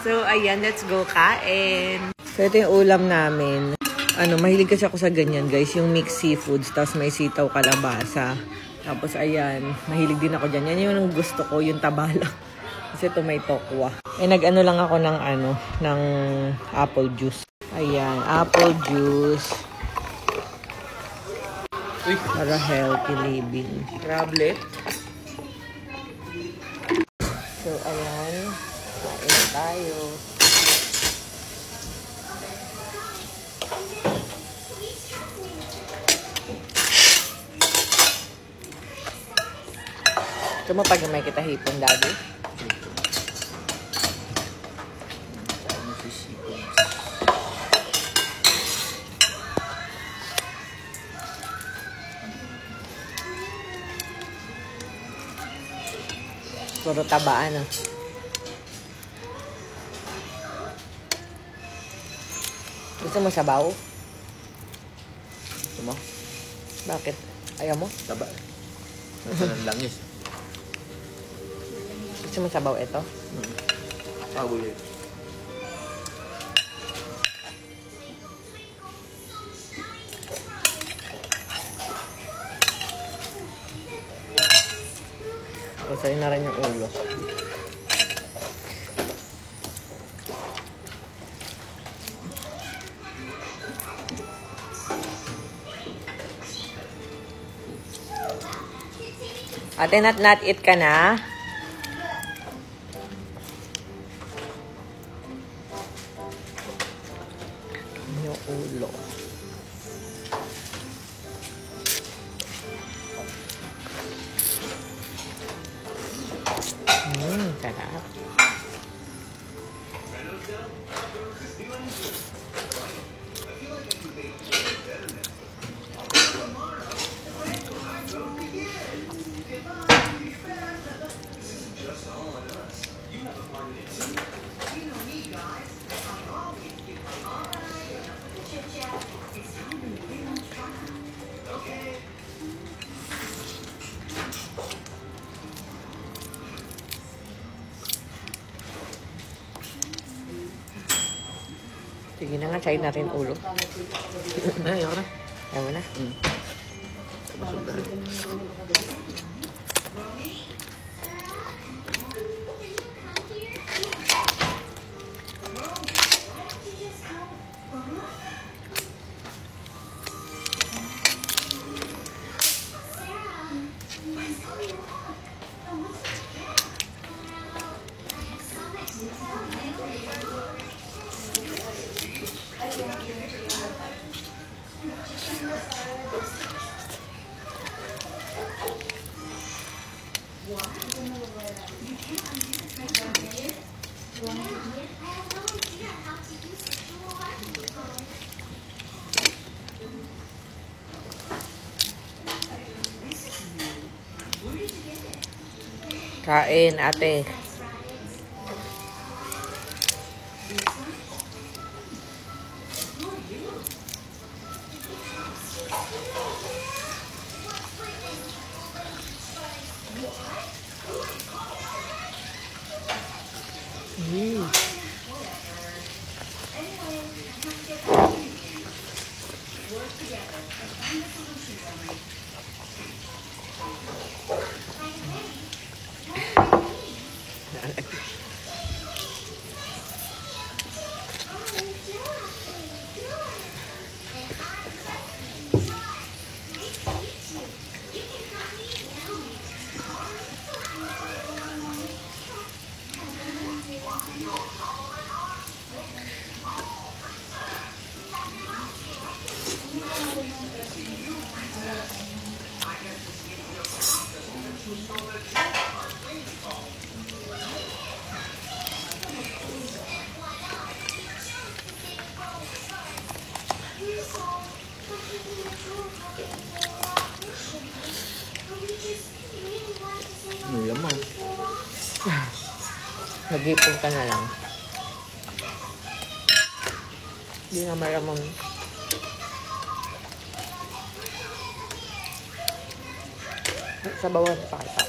So, ayan, let's go kain. So, ito yung ulam namin. Mahilig kasi ako sa ganyan, guys. Yung mixed seafoods, tapos may sitaw, kalabasa. Tapos, ayan, mahilig din ako dyan. Yan yung gusto ko, yung tabalang. Kasi ito may tokwa. Nag-ano lang ako ng apple juice. Ayan, apple juice. Para healthy living. Crablet. So, ayan. Kain tayo. Ito mo pag may kita hipon, daddy. Puro tabaan, ah. Gusto mo sabaw? Gusto mo? Bakit? Ayaw mo? Taba. Nasa ng langis. Gusto mo sabaw ito? Pagulay. Sa'yo na rin yung ulo. Ate, not eat ka na? Yung ulo. Sarap. Sige na nga, try natin ulo. Ayaw ka na. Ayaw mo na? Kain, ate. Malamang. Nag-ipon ka na lang. Hindi nga malamang. Sa bawah pa kita.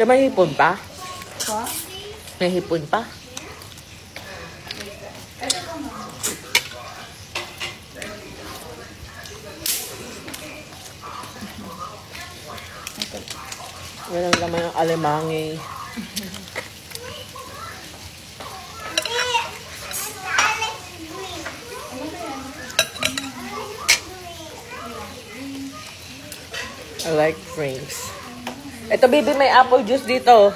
Siya may hipon pa? Ha? May hipon pa? Walang laman ng alimangi. I like drinks. Ito, baby, may apple juice dito.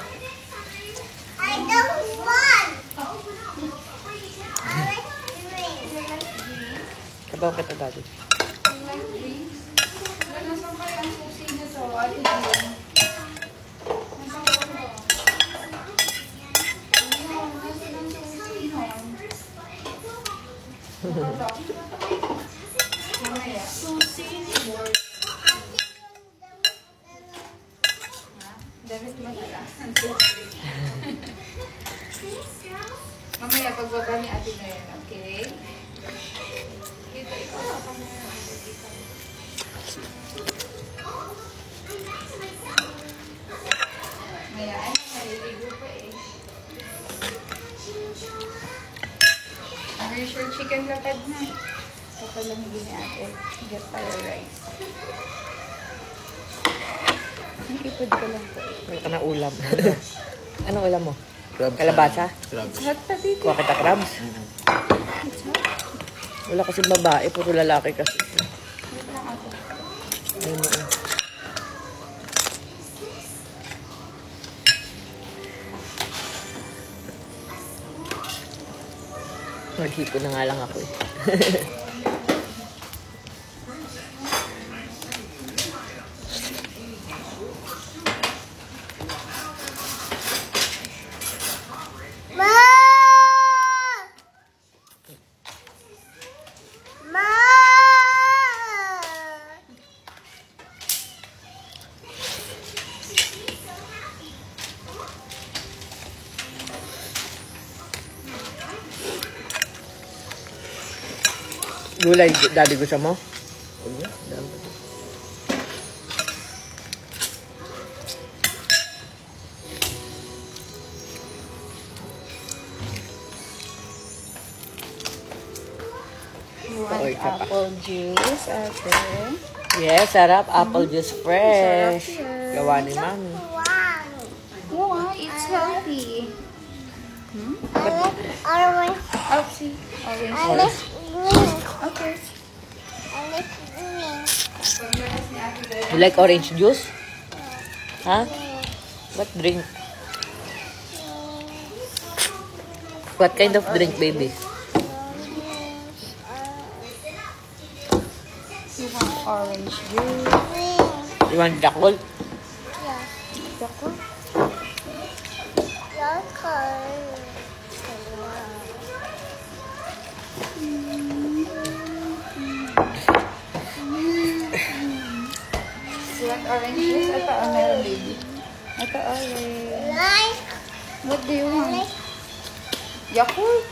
I don't want. I like drinks. Sabaw kita, daddy. Nasaan kaya ang susi niya to? Ate Dion? Nasaan ko ba? Nasaan ang susi nun? Mamaya. Susi board. Damit mo na lang. Mamaya pagbaba ni Ate Dion, okay? Dito ikaw. Maya, ay, maliligo pa eh. Are you sure chicken lapad na? Papalamigin ni ate. Get fire rice. Nakipod ko lang po. Meron ka na ulam. Anong ulam mo? Crabs. Kalabasa? Crabs. It's hot pa dito. Kuha kita crabs? It's hot. Wala kasi babae, puro lalaki kasi. Wait lang ako. Ayun mo. Naghipo na nga lang ako eh. Ma! Ma! Gulay, daddy, gusto mo? You want Okay, ka pa. apple juice, ate? Yes, sarap. Apple juice fresh. Sarap yan. Gawa ni mami. Wow. Wow, it's healthy. I like orange. Oh, see? Orange. I like green. Okay. I like green. You like orange juice? Huh? What drink? What kind of drink, baby? You want orange juice? Green. You want Yakult? Yeah. Yakult? You want orange juice? Ito, meron, baby. Ito, orange. Like What do you want? Yakult?